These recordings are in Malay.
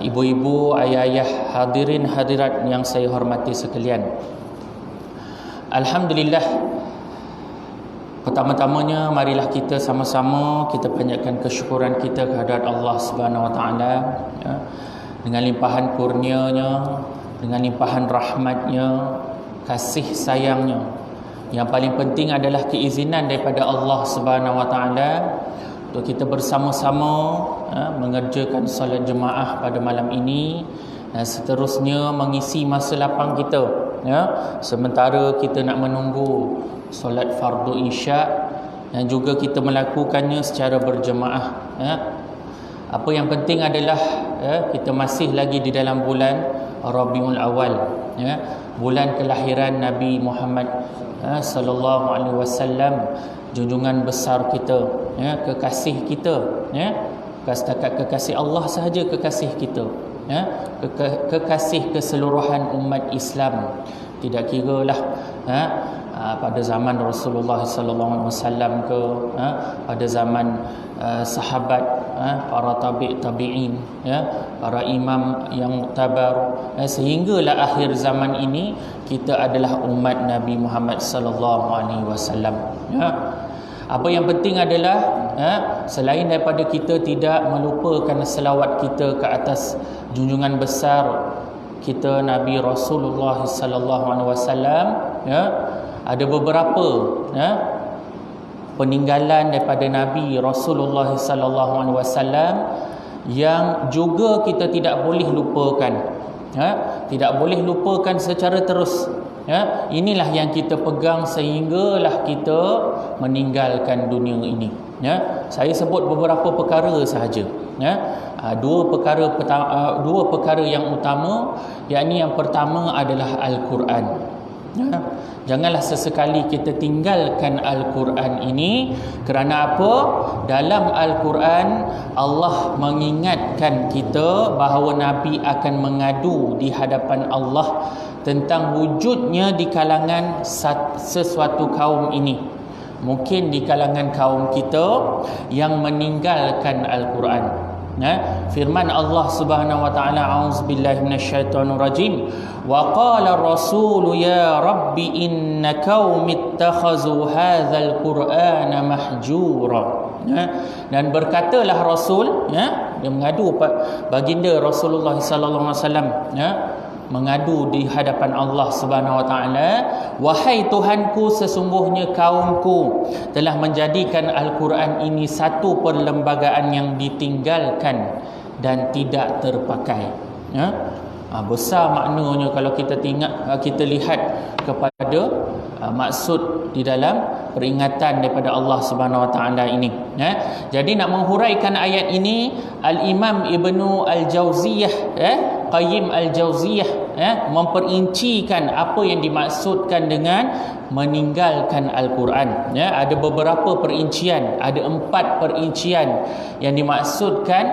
ibu-ibu, ayah-ayah, hadirin hadirat yang saya hormati sekalian. Alhamdulillah, pertama-tamanya marilah kita sama-sama kita panjatkan kesyukuran kita kehadrat Allah Subhanahu Wa Taala, dengan limpahan kurnia-Nya, dengan limpahan rahmat-Nya, kasih sayang-Nya. Yang paling penting adalah keizinan daripada Allah Subhanahu Wa Taala untuk kita bersama-sama mengerjakan solat jemaah pada malam ini dan seterusnya mengisi masa lapang kita, sementara kita nak menunggu solat fardu isyak dan juga kita melakukannya secara berjemaah. Apa yang penting adalah kita masih lagi di dalam bulan Rabiul Awal, bulan kelahiran Nabi Muhammad sallallahu alaihi wasallam, junjungan besar kita, kekasih kita, bukan setakat kekasih Allah sahaja, kekasih kita, kekasih keseluruhan umat Islam. Tidak kiralah pada zaman Rasulullah sallallahu alaihi wasallam ke, pada zaman sahabat, para tabi'in, para imam yang muktabar, sehinggalah akhir zaman ini kita adalah umat Nabi Muhammad sallallahu alaihi wasallam. Apa yang penting adalah selain daripada kita tidak melupakan selawat kita ke atas junjungan besar kita Nabi Rasulullah sallallahu alaihi wasallam, ada beberapa peninggalan daripada Nabi Rasulullah sallallahu alaihi wasallam yang juga kita tidak boleh lupakan, tidak boleh lupakan secara terus. Inilah yang kita pegang sehinggalah kita meninggalkan dunia ini. Saya sebut beberapa perkara sahaja. Dua perkara yang utama, yakni yang pertama adalah Al-Quran. Janganlah sesekali kita tinggalkan Al-Quran ini. Kerana apa? Dalam Al-Quran Allah mengingatkan kita bahawa Nabi akan mengadu di hadapan Allah tentang wujudnya di kalangan sesuatu kaum ini. Mungkin di kalangan kaum kita yang meninggalkan Al-Quran. Firman Allah Subhanahu wa taala, a'udzubillahi minasyaitonir rajim, wa qala ar-rasul ya rabbi inna qaumi ittakhazu hadzal qur'ana mahjura. Dan berkatalah Rasul, dia mengadu baginda Rasulullah sallallahu alaihi wasallam, mengadu di hadapan Allah Subhanahu wa taala, wahai Tuhanku, sesungguhnya kaumku telah menjadikan Al-Quran ini satu perlembagaan yang ditinggalkan dan tidak terpakai. Besar maknanya kalau kita lihat kepada maksud di dalam peringatan daripada Allah Subhanahu wa taala ini. Jadi nak menghuraikan ayat ini, Al-Imam Ibnu Al-Jauziyah, Qayyim Al-Jauziyah, memperincikan apa yang dimaksudkan dengan meninggalkan Al-Quran. Ada beberapa perincian, ada 4 perincian yang dimaksudkan,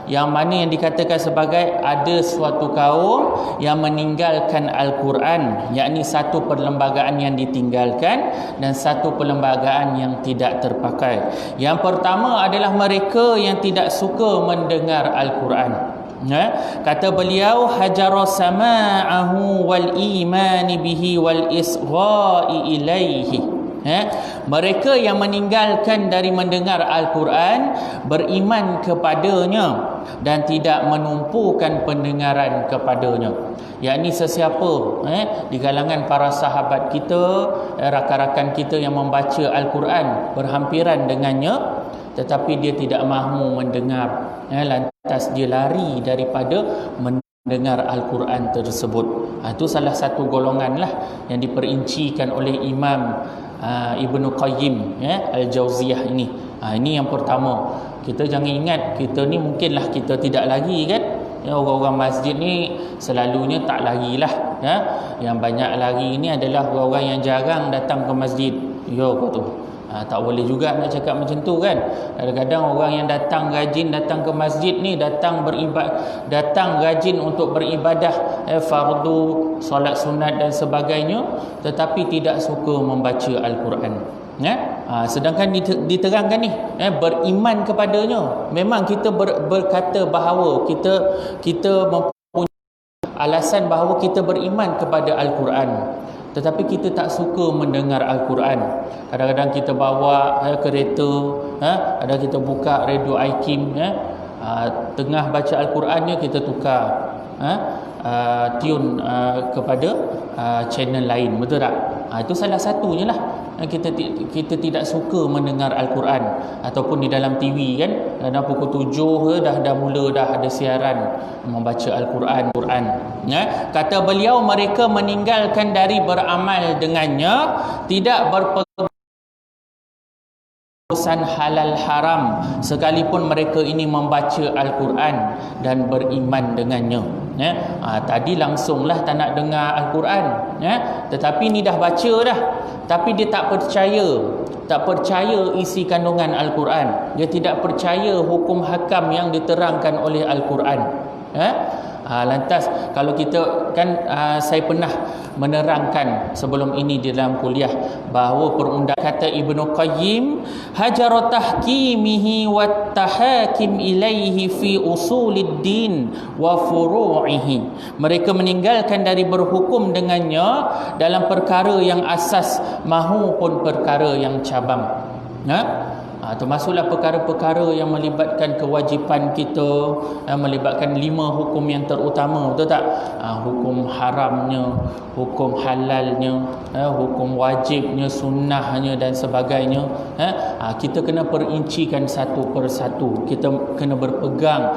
yang mana yang dikatakan sebagai ada suatu kaum yang meninggalkan Al-Quran, yakni satu perlembagaan yang ditinggalkan dan satu perlembagaan yang tidak terpakai. Yang pertama adalah mereka yang tidak suka mendengar Al-Quran. Kata beliau, hajara sama'ahu wal imani bihi wal isgha'i ilaihi. Mereka yang meninggalkan dari mendengar Al-Quran, beriman kepadanya dan tidak menumpukan pendengaran kepadanya. Yakni sesiapa di kalangan para sahabat kita, rakan-rakan kita yang membaca Al-Quran berhampiran dengannya, tetapi dia tidak mahu mendengar, lantas dia lari daripada mendengar Al-Quran tersebut. Itu salah satu golongan lah yang diperincikan oleh Imam Ibnu Qayyim Al-Jauziyah ini. Ini yang pertama. Kita jangan ingat kita ni mungkinlah kita tidak lari kan. Orang-orang masjid ni selalunya tak larilah. Yang banyak lari ni adalah orang-orang yang jarang datang ke masjid. Kau tu. Tak boleh juga nak cakap macam tu kan. Kadang-kadang orang yang datang rajin datang ke masjid ni, datang rajin untuk beribadah fardu, solat sunat dan sebagainya, tetapi tidak suka membaca Al-Quran. Sedangkan diterangkan ni beriman kepadanya. Memang kita berkata bahawa kita mempunyai alasan bahawa kita beriman kepada Al-Quran, tetapi kita tak suka mendengar Al-Quran. Kadang-kadang kita bawa kereta, ada kita buka radio iKim, tengah baca Al-Qurannya kita tukar tune kepada channel lain, betul tak? Itu salah satunya lah. Kita tidak suka mendengar Al-Quran, ataupun di dalam TV kan, dah pukul 7 dah mula dah ada siaran membaca Al-Quran. Kata beliau, mereka meninggalkan dari beramal dengannya, tidak berpegang urusan halal haram, sekalipun mereka ini membaca Al-Quran dan beriman dengannya. Tadi langsunglah tak nak dengar Al-Quran, tetapi ni dah baca dah, tapi dia tak percaya isi kandungan Al-Quran. Dia tidak percaya hukum hakam yang diterangkan oleh Al-Quran. Lantas kalau kita kan, saya pernah menerangkan sebelum ini di dalam kuliah bahawa perundang kata Ibnu Qayyim, hajarat tahkimihi wat tahakim ilaihi fi usuliddin wa furu'ihi. Mereka meninggalkan dari berhukum dengannya dalam perkara yang asas maupun perkara yang cabang. Termasuklah perkara-perkara yang melibatkan kewajipan kita, melibatkan 5 hukum yang terutama, betul tak? Hukum haramnya, hukum halalnya, hukum wajibnya, sunnahnya dan sebagainya. Kita kena perincikan satu persatu. Kita kena berpegang,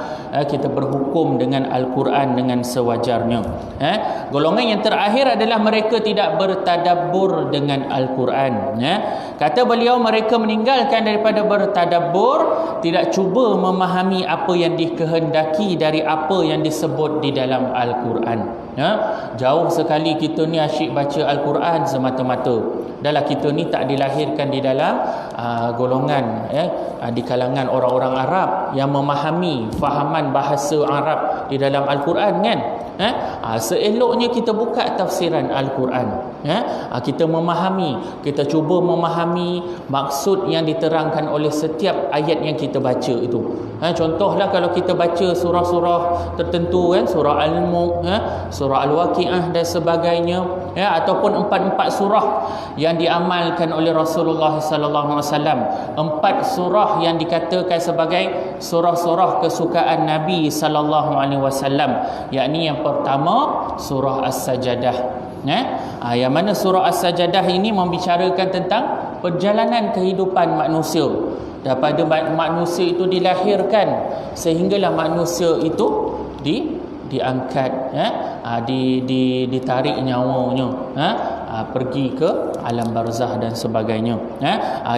kita berhukum dengan Al-Quran dengan sewajarnya. Golongan yang terakhir adalah mereka tidak bertadabbur dengan Al-Quran. Kata beliau, mereka meninggalkan daripada bertadabbur, tidak cuba memahami apa yang dikehendaki dari apa yang disebut di dalam Al-Quran. Jauh sekali kita ni asyik baca Al-Quran semata-mata. Dahlah kita ni tak dilahirkan di dalam golongan di kalangan orang-orang Arab yang memahami fahaman bahasa Arab di dalam Al-Quran kan. Seeloknya kita buka tafsiran Al-Quran, kita memahami, kita cuba memahami maksud yang diterangkan oleh setiap ayat yang kita baca itu. Contohlah kalau kita baca surah-surah tertentu kan, surah Al-Mulk, surah Al-Waqiah dan sebagainya, ataupun 4 surah yang diamalkan oleh Rasulullah sallallahu alaihi wasallam, 4 surah yang dikatakan sebagai surah-surah kesukaan Nabi sallallahu alaihi wasallam, yakni yang pertama surah As-Sajadah. Yang mana surah As-Sajadah ini membicarakan tentang perjalanan kehidupan manusia, daripada manusia itu dilahirkan sehinggalah manusia itu diangkat, ditarik nyawanya, pergi ke alam barzah dan sebagainya.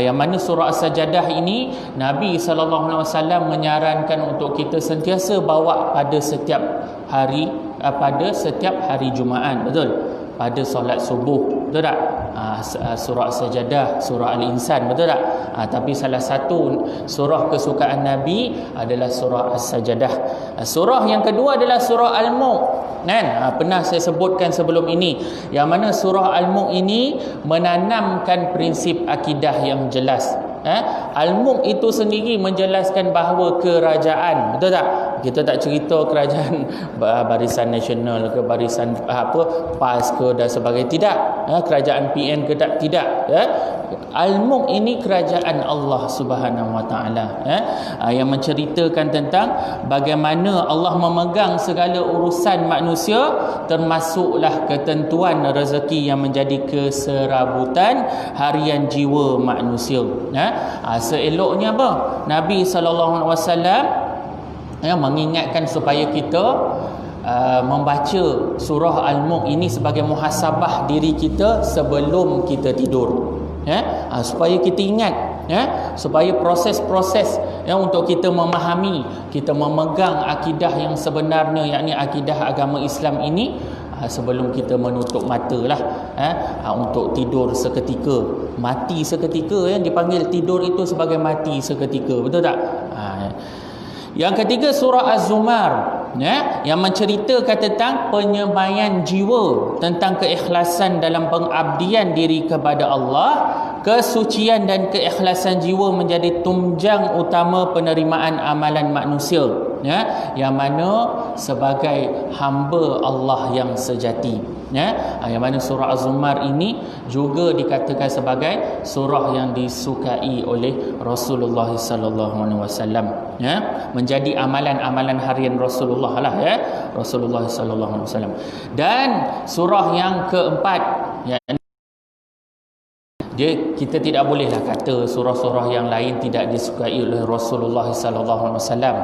Yang mana surah As-Sajadah ini Nabi SAW menyarankan untuk kita sentiasa bawa pada setiap hari, Jumaat, betul? Pada solat subuh, betul tak? Surah As-Sajadah, surah Al-Insan, betul tak? Tapi salah satu surah kesukaan Nabi adalah surah As-Sajadah. Surah yang kedua adalah surah Al-Mulk. Pernah saya sebutkan sebelum ini, yang mana surah Al-Mulk ini menanamkan prinsip akidah yang jelas. Al-Mulk itu sendiri menjelaskan bahawa kerajaan, betul tak? Kita tak cerita kerajaan Barisan Nasional ke Barisan PAS ke dan sebagainya, tidak. Kerajaan PN ke tidak. Al-Mulk ini kerajaan Allah Subhanahu Wa Taala, yang menceritakan tentang bagaimana Allah memegang segala urusan manusia, termasuklah ketentuan rezeki yang menjadi keserabutan harian jiwa manusia. Seeloknya apa? Nabi SAW mengingatkan supaya kita membaca surah Al-Mulk ini sebagai muhasabah diri kita sebelum kita tidur, supaya kita ingat, supaya proses-proses untuk kita memahami, kita memegang akidah yang sebenarnya, yakni akidah agama Islam ini, sebelum kita menutup mata lah, untuk tidur seketika, mati seketika, dipanggil tidur itu sebagai mati seketika, betul tak? Yang ketiga surah Az-Zumar. yang menceritakan tentang penyemayan jiwa, tentang keikhlasan dalam pengabdian diri kepada Allah. Kesucian dan keikhlasan jiwa menjadi tunjang utama penerimaan amalan manusia, yang mana sebagai hamba Allah yang sejati. Yang mana surah Az-Zumar ini juga dikatakan sebagai surah yang disukai oleh Rasulullah sallallahu alaihi wasallam, menjadi amalan-amalan harian Rasulullah lah, Rasulullah sallallahu alaihi wasallam. Dan surah yang keempat, kita tidak bolehlah kata surah-surah yang lain tidak disukai oleh Rasulullah sallallahu alaihi wasallam,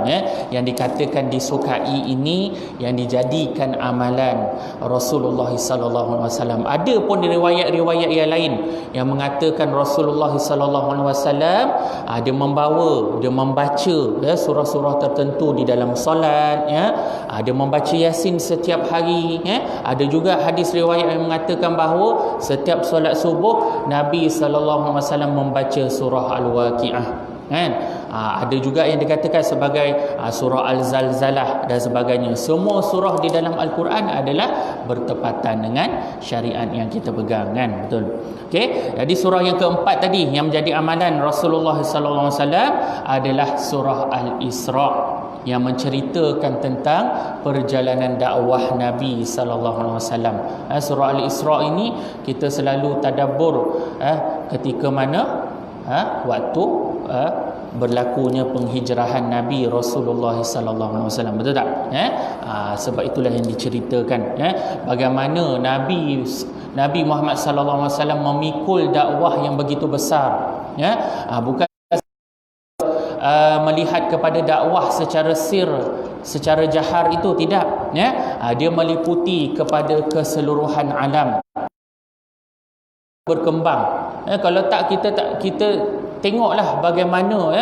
yang dikatakan disukai ini yang dijadikan amalan Rasulullah sallallahu alaihi wasallam. Ada pun riwayat-riwayat yang lain yang mengatakan Rasulullah sallallahu alaihi wasallam dia membaca surah-surah tertentu di dalam solat, ada membaca Yasin setiap hari, ada juga hadis riwayat yang mengatakan bahawa setiap solat subuh Nabi sallallahu alaihi wasallam membaca surah Al-Waqiah, kan? Ada juga yang dikatakan sebagai surah Al-Zalzalah dan sebagainya. Semua surah di dalam Al-Quran adalah bertepatan dengan syariat yang kita pegang, kan? Betul. Okey, jadi surah yang keempat tadi yang menjadi amalan Rasulullah sallallahu alaihi wasallam adalah surah Al-Isra, yang menceritakan tentang perjalanan dakwah Nabi sallallahu alaihi wasallam. Surah Al-Isra ini kita selalu tadabbur ketika mana waktu berlakunya penghijrahan Nabi Rasulullah sallallahu alaihi wasallam, betul tak? Sebab itulah yang diceritakan, bagaimana Nabi Muhammad sallallahu alaihi wasallam memikul dakwah yang begitu besar, bukan melihat kepada dakwah secara secara jahar, itu tidak, dia meliputi kepada keseluruhan alam berkembang. Kalau tak kita tengoklah bagaimana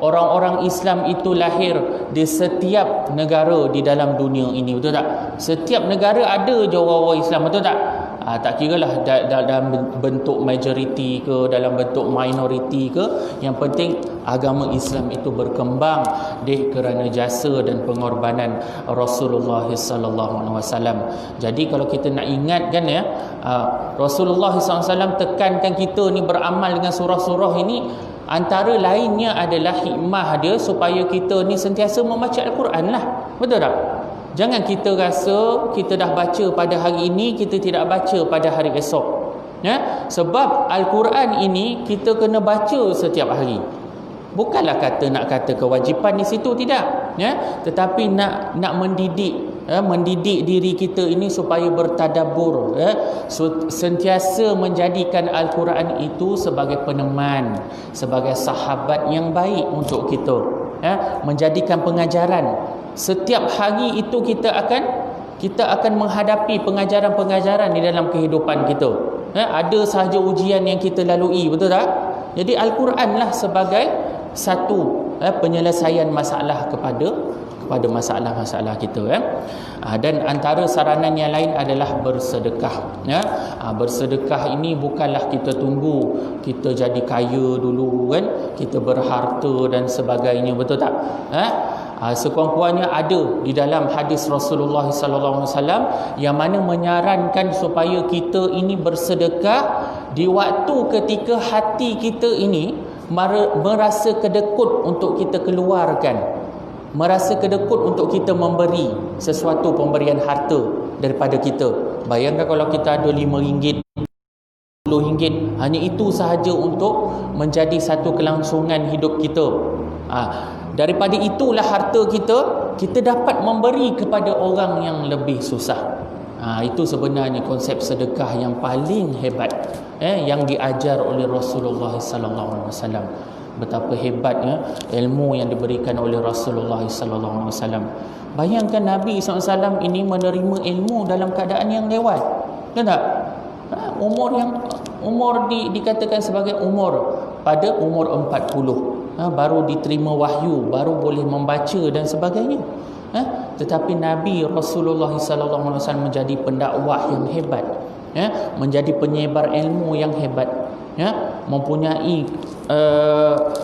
orang-orang Islam itu lahir di setiap negara di dalam dunia ini, betul tak? Setiap negara ada je orang-orang Islam, betul tak? Tak kira lah dalam bentuk majoriti ke, dalam bentuk minoriti ke, yang penting agama Islam itu berkembang kerana jasa dan pengorbanan Rasulullah sallallahu alaihi wasallam. Jadi kalau kita nak ingatkan, Rasulullah sallallahu alaihi wasallam tekankan kita ni beramal dengan surah-surah ini, antara lainnya adalah hikmah dia supaya kita ni sentiasa membaca Al-Quran lah, betul tak? Jangan kita rasa kita dah baca pada hari ini, kita tidak baca pada hari esok. Sebab Al-Quran ini kita kena baca setiap hari. Bukanlah nak kata kewajipan di situ, tidak. Tetapi nak mendidik diri kita ini supaya bertadabbur, sentiasa menjadikan Al-Quran itu sebagai peneman, sebagai sahabat yang baik untuk kita, menjadikan pengajaran. Setiap hari itu kita akan menghadapi pengajaran-pengajaran di dalam kehidupan kita. Ada sahaja ujian yang kita lalui, betul tak? Jadi Al-Quran lah sebagai satu penyelesaian masalah kepada masalah-masalah kita. Dan antara saranan yang lain adalah bersedekah. Bersedekah ini bukanlah kita tunggu kita jadi kaya dulu, kan? Kita berharta dan sebagainya, betul tak? Sekurang-kurangnya ada di dalam hadis Rasulullah sallallahu alaihi wasallam yang mana menyarankan supaya kita ini bersedekah di waktu ketika hati kita ini merasa kedekut untuk kita keluarkan, merasa kedekut untuk kita memberi sesuatu pemberian harta daripada kita. Bayangkan kalau kita ada RM5, RM10, hanya itu sahaja untuk menjadi satu kelangsungan hidup kita. Daripada itulah harta kita dapat memberi kepada orang yang lebih susah. Itu sebenarnya konsep sedekah yang paling hebat, yang diajar oleh Rasulullah sallallahu alaihi wasallam. Betapa hebatnya ilmu yang diberikan oleh Rasulullah sallallahu alaihi wasallam. Bayangkan Nabi SAW ini menerima ilmu dalam keadaan yang lewat, kan tak? Umur dikatakan sebagai umur pada umur 40, baru diterima wahyu, baru boleh membaca dan sebagainya. Tetapi Nabi Rasulullah sallallahu alaihi wasallam menjadi pendakwah yang hebat, menjadi penyebar ilmu yang hebat, mempunyai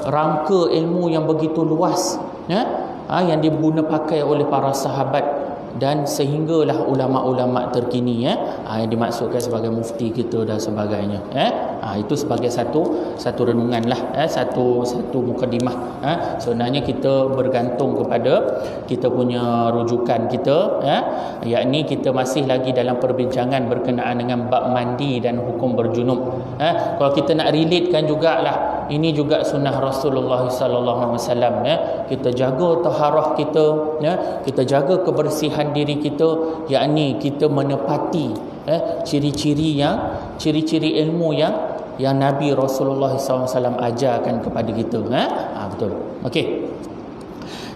rangka ilmu yang begitu luas, yang diguna pakai oleh para sahabat dan sehinggalah ulama-ulama terkini yang dimaksudkan sebagai mufti kita dan sebagainya. Itu sebagai satu renungan lah, satu mukadimah. Sebenarnya kita bergantung kepada kita punya rujukan kita, yakni kita masih lagi dalam perbincangan berkenaan dengan bab mandi dan hukum berjunub. Kalau kita nak relatekan jugalah, ini juga sunnah Rasulullah sallallahu alaihi wasallam, kita jaga taharah kita, kita jaga kebersihan diri kita, yakni kita menepati ciri-ciri ilmu yang Nabi Rasulullah SAW ajarkan kepada kita. Betul. Okey.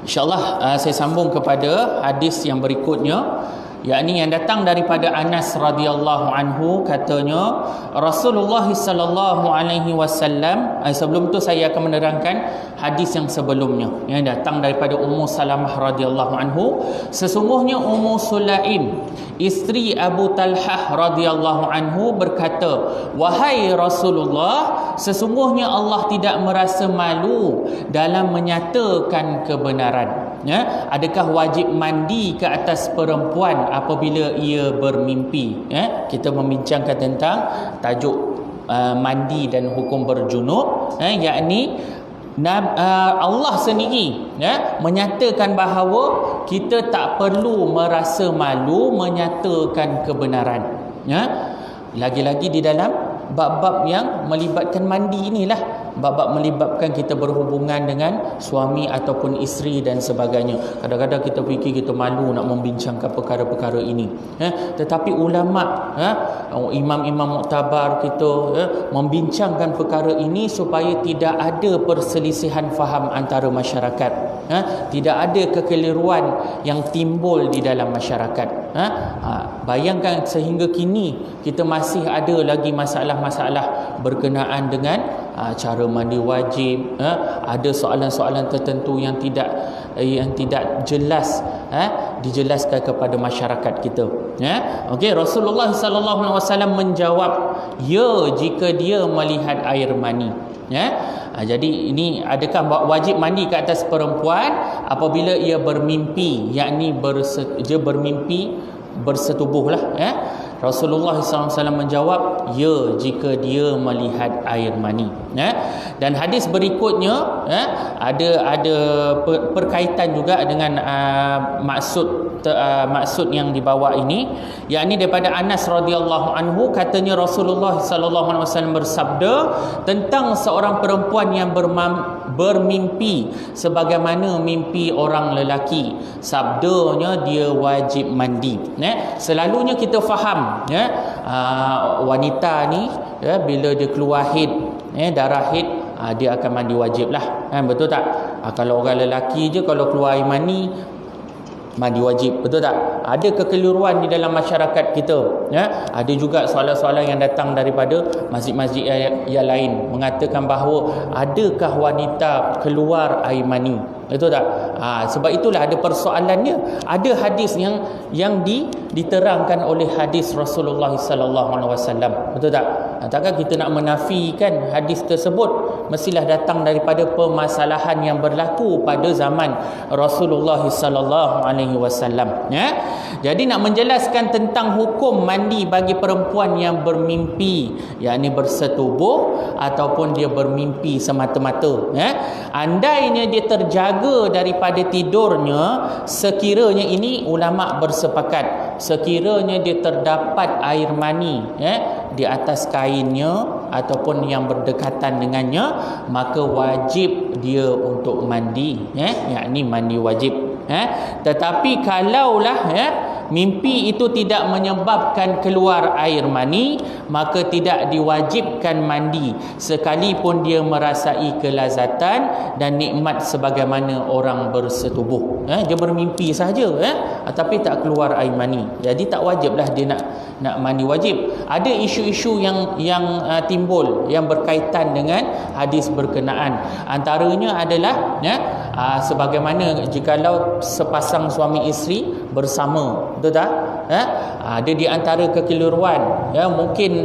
InsyaAllah saya sambung kepada hadis yang berikutnya, yakni yang datang daripada Anas radhiyallahu anhu, katanya Rasulullah sallallahu alaihi wasallam, sebelum tu saya akan menerangkan hadis yang sebelumnya yang datang daripada Ummu Salamah radhiyallahu anhu. Sesungguhnya Ummu Sulaim, isteri Abu Talhah radhiyallahu anhu, berkata, wahai Rasulullah, sesungguhnya Allah tidak merasa malu dalam menyatakan kebenaran. Adakah wajib mandi ke atas perempuan apabila ia bermimpi? Kita membincangkan tentang tajuk mandi dan hukum berjunub, yakni Allah sendiri menyatakan bahawa kita tak perlu merasa malu menyatakan kebenaran. Lagi-lagi di dalam bab-bab yang melibatkan mandi inilah, bab-bab melibatkan kita berhubungan dengan suami ataupun isteri dan sebagainya. Kadang-kadang kita fikir kita malu nak membincangkan perkara-perkara ini, tetapi ulama, imam-imam muktabar kita membincangkan perkara ini supaya tidak ada perselisihan faham antara masyarakat, tidak ada kekeliruan yang timbul di dalam masyarakat. Bayangkan sehingga kini kita masih ada lagi masalah-masalah berkenaan dengan cara mandi wajib, ada soalan-soalan tertentu yang tidak jelas dijelaskan kepada masyarakat kita. Okey, Rasulullah sallallahu alaihi wasallam menjawab, ya, jika dia melihat air mani. Jadi ini, adakah wajib mandi ke atas perempuan apabila ia bermimpi, yakni dia bermimpi bersetubuhlah. Rasulullah SAW menjawab, ya, jika dia melihat air mani. Dan hadis berikutnya ada perkaitan juga dengan maksud yang dibawa ini, yakni daripada Anas radhiyallahu anhu, katanya Rasulullah SAW bersabda tentang seorang perempuan yang bermimpi sebagaimana mimpi orang lelaki. Sabdanya, dia wajib mandi. Selalunya kita faham wanita ni bila dia keluar haid, darah haid, dia akan mandi wajib lah, betul tak? Kalau orang lelaki je, kalau keluar air mani, mandi wajib, betul tak? Ada kekeliruan di dalam masyarakat kita. Ada juga soalan-soalan yang datang daripada masjid-masjid yang lain mengatakan bahawa adakah wanita keluar air mani, betul tak? Sebab itulah ada persoalannya. Ada hadis yang diterangkan oleh hadis Rasulullah sallallahu alaihi wasallam, betul tak? Takkan kita nak menafikan hadis tersebut, mestilah datang daripada permasalahan yang berlaku pada zaman Rasulullah sallallahu alaihi wasallam. Jadi nak menjelaskan tentang hukum mandi bagi perempuan yang bermimpi, yakni bersetubuh ataupun dia bermimpi semata-mata. Andainya dia terjaga daripada tidurnya, sekiranya, ini ulama bersepakat, sekiranya dia terdapat air mani di atas kainnya ataupun yang berdekatan dengannya, maka wajib dia untuk mandi, yakni mandi wajib. Tetapi kalaulah mimpi itu tidak menyebabkan keluar air mani, maka tidak diwajibkan mandi sekalipun dia merasai kelazatan dan nikmat sebagaimana orang bersetubuh. Dia bermimpi sahaja, tapi tak keluar air mani, jadi tak wajiblah dia nak mandi wajib. Ada isu-isu yang timbul yang berkaitan dengan hadis berkenaan. Antaranya adalah sebagaimana jikalau sepasang suami isteri bersama, betul tak? Ada di antara kekeliruan, mungkin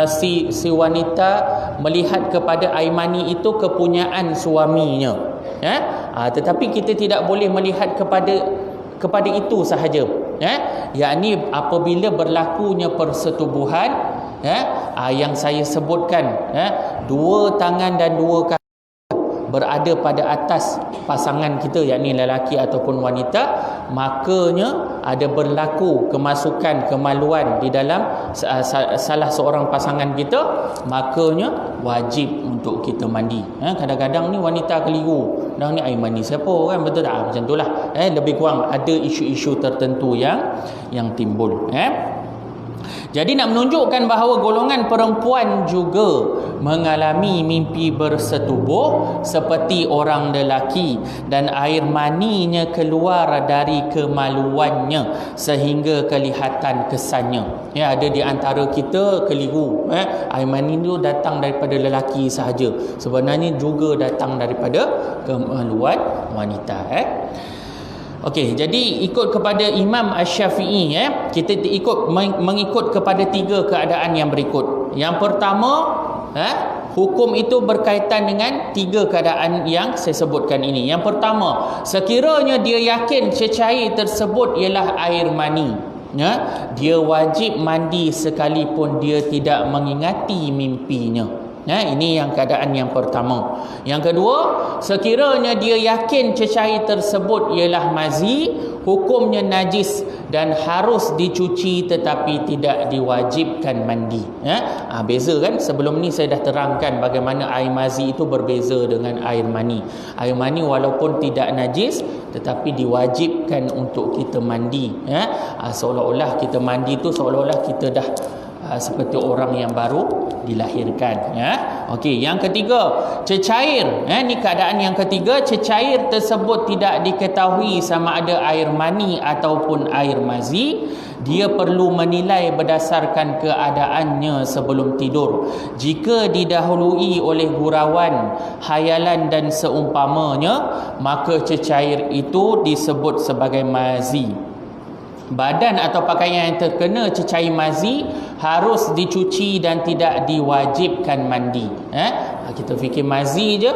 si wanita melihat kepada air mani itu kepunyaan suaminya. Tetapi kita tidak boleh melihat kepada itu sahaja, yakni apabila berlakunya persetubuhan, yang saya sebutkan, dua tangan dan dua kaki berada pada atas pasangan kita, yakni lelaki ataupun wanita, makanya ada berlaku kemasukan kemaluan di dalam salah seorang pasangan kita, makanya wajib untuk kita mandi. Kadang-kadang ni wanita keliru, dah ni air mani siapa kan, betul tak? Macam itulah, lebih kurang ada isu-isu tertentu yang timbul. Jadi nak menunjukkan bahawa golongan perempuan juga mengalami mimpi bersetubuh seperti orang lelaki, dan air maninya keluar dari kemaluannya sehingga kelihatan kesannya. Ada di antara kita keliru, air mani itu datang daripada lelaki sahaja, sebenarnya juga datang daripada kemaluan wanita. Okey, jadi ikut kepada Imam Asy-Syafi'i, kita mengikut kepada tiga keadaan yang berikut. Yang pertama, hukum itu berkaitan dengan tiga keadaan yang saya sebutkan ini. Yang pertama, sekiranya dia yakin cecair tersebut ialah air mani, dia wajib mandi sekalipun dia tidak mengingati mimpinya. Ini yang keadaan yang pertama. Yang kedua, sekiranya dia yakin cecair tersebut ialah mazi, hukumnya najis dan harus dicuci tetapi tidak diwajibkan mandi. Beza kan? Sebelum ni saya dah terangkan bagaimana air mazi itu berbeza dengan air mani. Air mani walaupun tidak najis tetapi diwajibkan untuk kita mandi. Seolah-olah kita mandi tu seolah-olah kita dah seperti orang yang baru dilahirkan. Okey, yang ketiga, cecair. Ni keadaan yang ketiga, cecair tersebut tidak diketahui sama ada air mani ataupun air mazi. Dia perlu menilai berdasarkan keadaannya sebelum tidur. Jika didahului oleh gurauan, hayalan dan seumpamanya, maka cecair itu disebut sebagai mazi. Badan atau pakaian yang terkena cecair mazi harus dicuci dan tidak diwajibkan mandi. Kita fikir mazi je,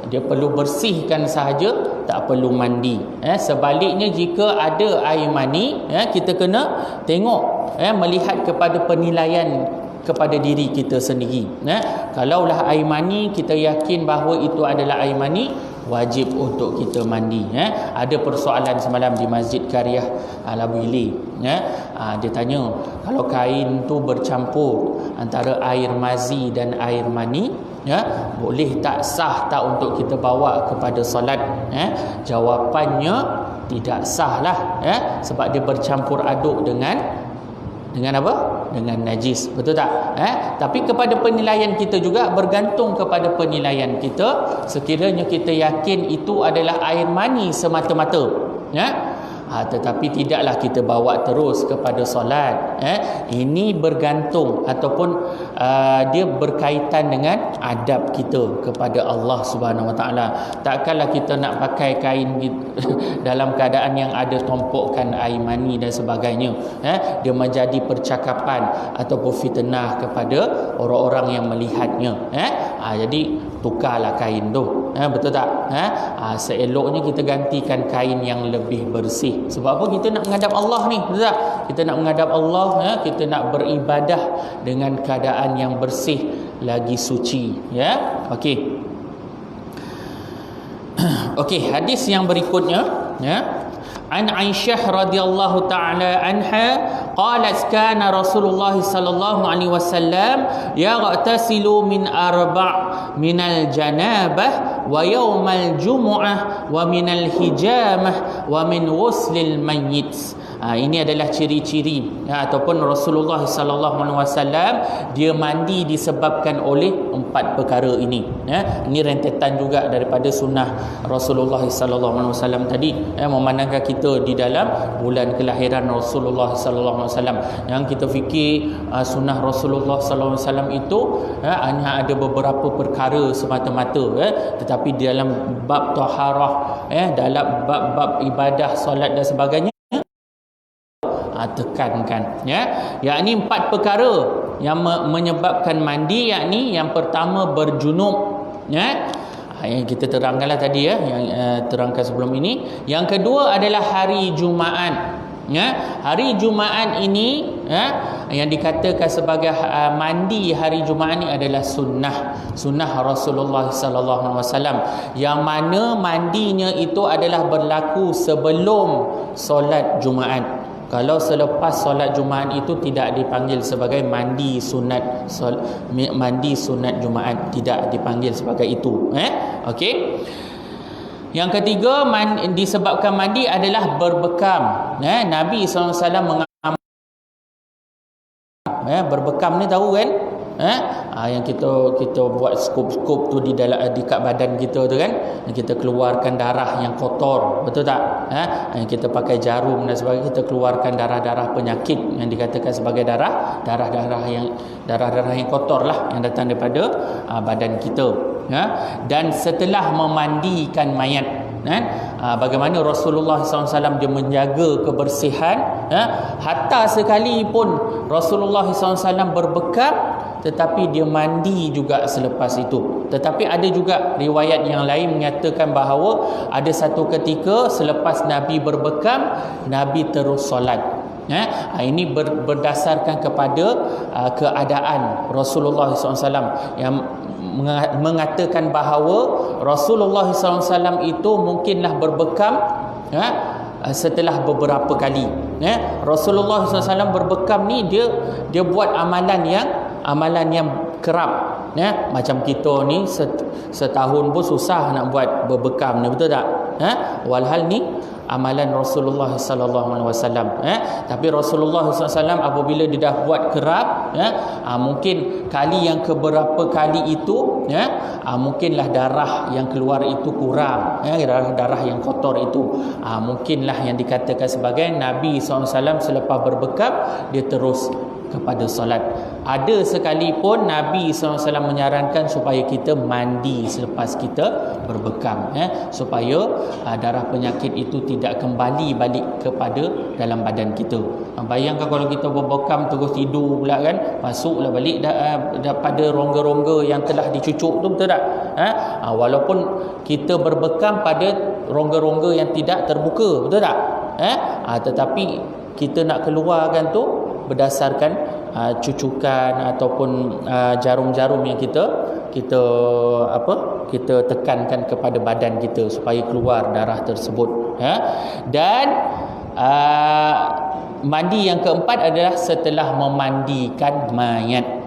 dia perlu bersihkan sahaja, tak perlu mandi. Sebaliknya jika ada air mani, kita kena tengok, melihat kepada penilaian kepada diri kita sendiri. Kalaulah air mani, kita yakin bahawa itu adalah air mani, wajib untuk kita mandi. Ada persoalan semalam di Masjid Karyah Al-Abwili. Dia tanya, kalau kain tu bercampur antara air mazi dan air mani, boleh tak, sah tak untuk kita bawa kepada solat? Jawapannya tidak sah lah, sebab dia bercampur aduk dengan apa? Dengan najis. Betul tak? Tapi kepada penilaian kita juga, bergantung kepada penilaian kita. Sekiranya kita yakin itu adalah air mani semata-mata, tetapi tidaklah kita bawa terus kepada solat. Ini bergantung ataupun dia berkaitan dengan adab kita kepada Allah Subhanahu Wa Taala. Takkanlah kita nak pakai kain dalam keadaan yang ada tumpukan air mani dan sebagainya. Dia menjadi percakapan ataupun fitnah kepada orang-orang yang melihatnya. Jadi tukarlah kain tu. Betul tak? Seeloknya kita gantikan kain yang lebih bersih. Sebab apa? Kita nak menghadap Allah ni, betul tak? Kita nak menghadap Allah, kita nak beribadah dengan keadaan yang bersih lagi suci. Okey. Okey, hadis yang berikutnya, An Aisyah radhiyallahu taala anha qalat kana Rasulullah sallallahu alaihi wasallam yaghtasilu min minal janabah wa yaumal jumu'ah wa minal hijamah wa min ghuslil mayyit. Ini adalah ciri-ciri ataupun Rasulullah sallallahu alaihi wasallam dia mandi disebabkan oleh 4 perkara ini. Ini rentetan juga daripada sunnah Rasulullah sallallahu alaihi wasallam tadi, memandangkan kita di dalam bulan kelahiran Rasulullah sallallahu alaihi wasallam. Yang kita fikir sunnah Rasulullah sallallahu alaihi wasallam itu hanya ada beberapa perkara semata-mata, tetapi di dalam bab taharah, dalam bab-bab ibadah, solat dan sebagainya, tekankan, yakni 4 perkara yang menyebabkan mandi, yakni yang pertama berjunub, Yang kita terangkanlah tadi ya, yang terangkan sebelum ini. Yang kedua adalah hari Jumaat. Ya, hari Jumaat ini yang dikatakan sebagai mandi hari Jumaat ini adalah sunnah Rasulullah sallallahu alaihi wasallam, yang mana mandinya itu adalah berlaku sebelum solat Jumaat. Kalau selepas solat Jumaat itu tidak dipanggil sebagai mandi sunat Jumaat, tidak dipanggil sebagai itu. Okey. Yang ketiga, disebabkan mandi adalah berbekam. Nabi SAW mengamalkan berbekam ni tahu kan? Yang kita buat skop-skop tu di dalam dekat badan kita tu kan, kita keluarkan darah yang kotor, betul tak? Yang kita pakai jarum dan sebagainya, kita keluarkan darah-darah penyakit yang dikatakan sebagai darah-darah yang kotor lah, yang datang daripada badan kita. Dan setelah memandikan mayat, bagaimana Rasulullah SAW dia menjaga kebersihan, hatta sekalipun Rasulullah SAW berbekam tetapi dia mandi juga selepas itu. Tetapi ada juga riwayat yang lain menyatakan bahawa ada satu ketika selepas Nabi berbekam, Nabi terus solat. Ini berdasarkan kepada keadaan Rasulullah SAW yang mengatakan bahawa Rasulullah SAW itu mungkinlah berbekam setelah beberapa kali. Rasulullah SAW berbekam ni dia buat amalan yang kerap. Macam kita ni setahun pun susah nak buat berbekam ni, betul tak? Walhal ni amalan Rasulullah sallallahu alaihi wasallam. Tapi Rasulullah SAW apabila dia dah buat kerap, mungkin kali yang keberapa kali itu, mungkinlah darah yang keluar itu kurang, darah yang kotor itu, mungkinlah yang dikatakan sebagai Nabi SAW selepas berbekam dia terus kepada solat. Ada sekalipun Nabi SAW menyarankan supaya kita mandi selepas kita berbekam, supaya darah penyakit itu tidak kembali balik kepada dalam badan kita. Bayangkan kalau kita berbekam terus tidur pula kan, masuklah balik pada rongga-rongga yang telah dicucuk tu, betul tak? Walaupun kita berbekam pada rongga-rongga yang tidak terbuka, betul tak? Tetapi kita nak keluarkan tu berdasarkan cucukan ataupun jarum-jarum yang kita tekankan kepada badan kita supaya keluar darah tersebut. Dan mandi yang keempat adalah setelah memandikan mayat.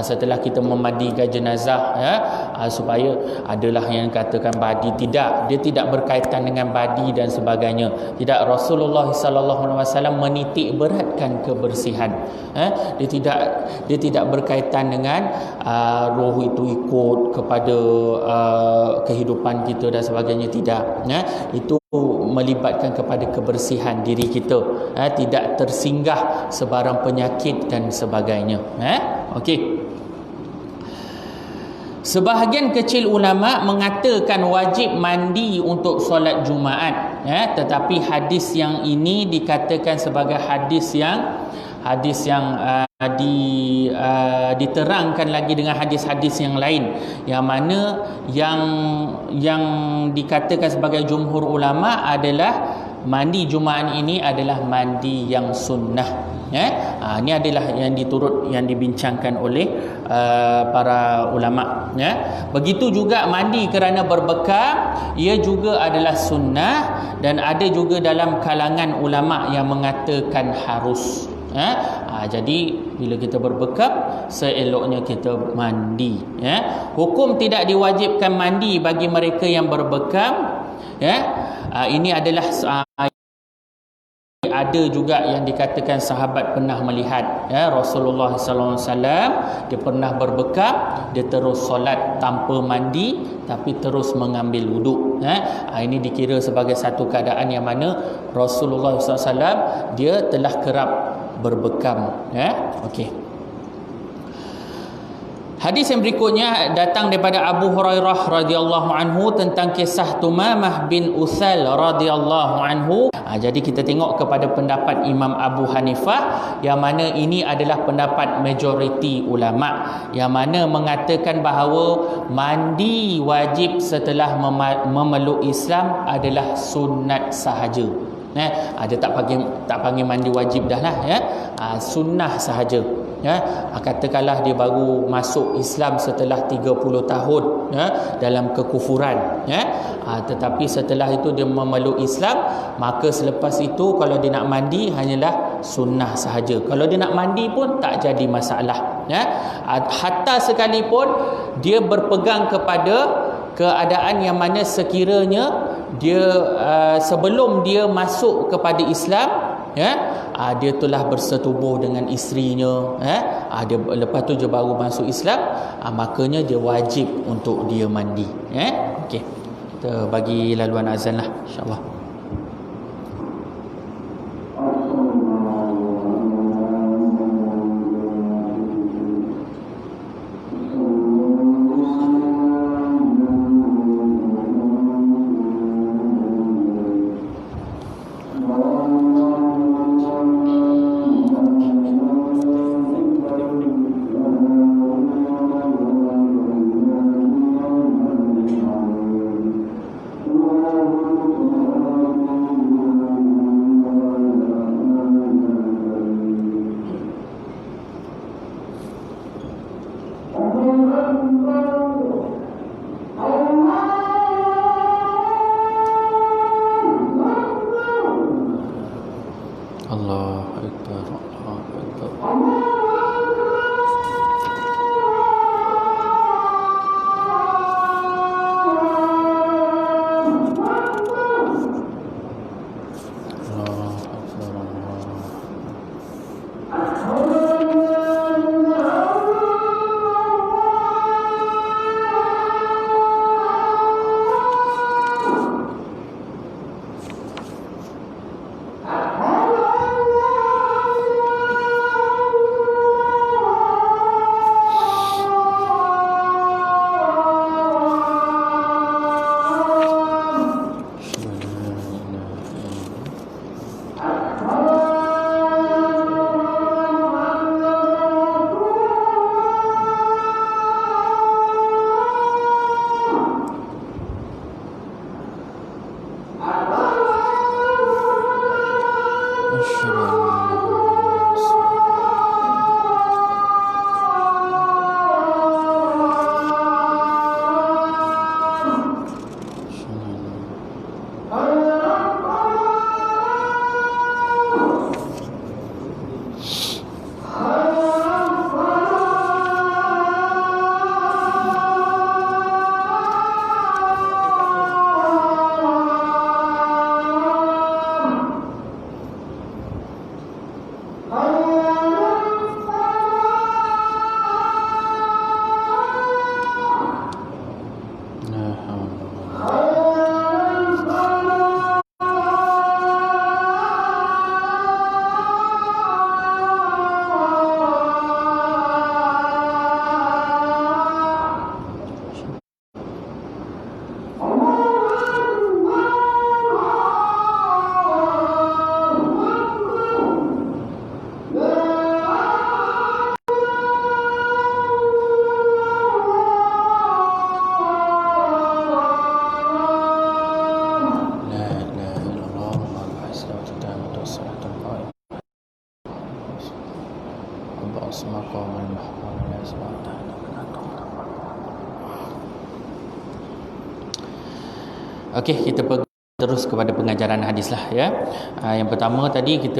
Setelah kita memandikan jenazah, supaya adalah yang katakan badi, dia tidak berkaitan dengan badi dan sebagainya. Tidak, Rasulullah sallallahu alaihi wasallam menitik beratkan kebersihan. Dia tidak berkaitan dengan roh itu ikut kepada kehidupan kita dan sebagainya, tidak. Itu melibatkan kepada kebersihan diri kita, tidak tersinggah sebarang penyakit dan sebagainya. Okey. Sebahagian kecil ulama mengatakan wajib mandi untuk solat Jumaat, tetapi hadis yang ini dikatakan sebagai hadis yang diterangkan lagi dengan hadis-hadis yang lain, yang mana yang dikatakan sebagai jumhur ulama adalah mandi Jumaat ini adalah mandi yang sunnah. Ini adalah yang dibincangkan oleh para ulama. Begitu juga mandi kerana berbekam, ia juga adalah sunnah, dan ada juga dalam kalangan ulama yang mengatakan harus. Jadi bila kita berbekam, seeloknya kita mandi. Hukum tidak diwajibkan mandi bagi mereka yang berbekam. Ini adalah ada juga yang dikatakan sahabat pernah melihat Rasulullah sallallahu alaihi wasallam dia pernah berbekam, dia terus solat tanpa mandi tapi terus mengambil wuduk. Ini dikira sebagai satu keadaan yang mana Rasulullah sallallahu alaihi wasallam dia telah kerap berbekam. Okey. Hadis yang berikutnya datang daripada Abu Hurairah radhiyallahu anhu tentang kisah Tumamah bin Utsal radhiyallahu anhu. Jadi kita tengok kepada pendapat Imam Abu Hanifah, yang mana ini adalah pendapat majoriti ulama, yang mana mengatakan bahawa mandi wajib setelah memeluk Islam adalah sunat sahaja. Dia tak panggil mandi wajib dah lah, sunnah sahaja. Katakanlah dia baru masuk Islam setelah 30 tahun dalam kekufuran, tetapi setelah itu dia memeluk Islam, maka selepas itu kalau dia nak mandi hanyalah sunnah sahaja. Kalau dia nak mandi pun tak jadi masalah, hatta sekalipun dia berpegang kepada keadaan yang mana sekiranya dia sebelum dia masuk kepada Islam, dia telah bersetubuh dengan isterinya, dia lepas tu dia baru masuk Islam, makanya dia wajib untuk dia mandi. Okey, kita bagi laluan azan lah, insya-Allah. Okey, kita terus kepada pengajaran hadis lah, ya. Yang pertama tadi kita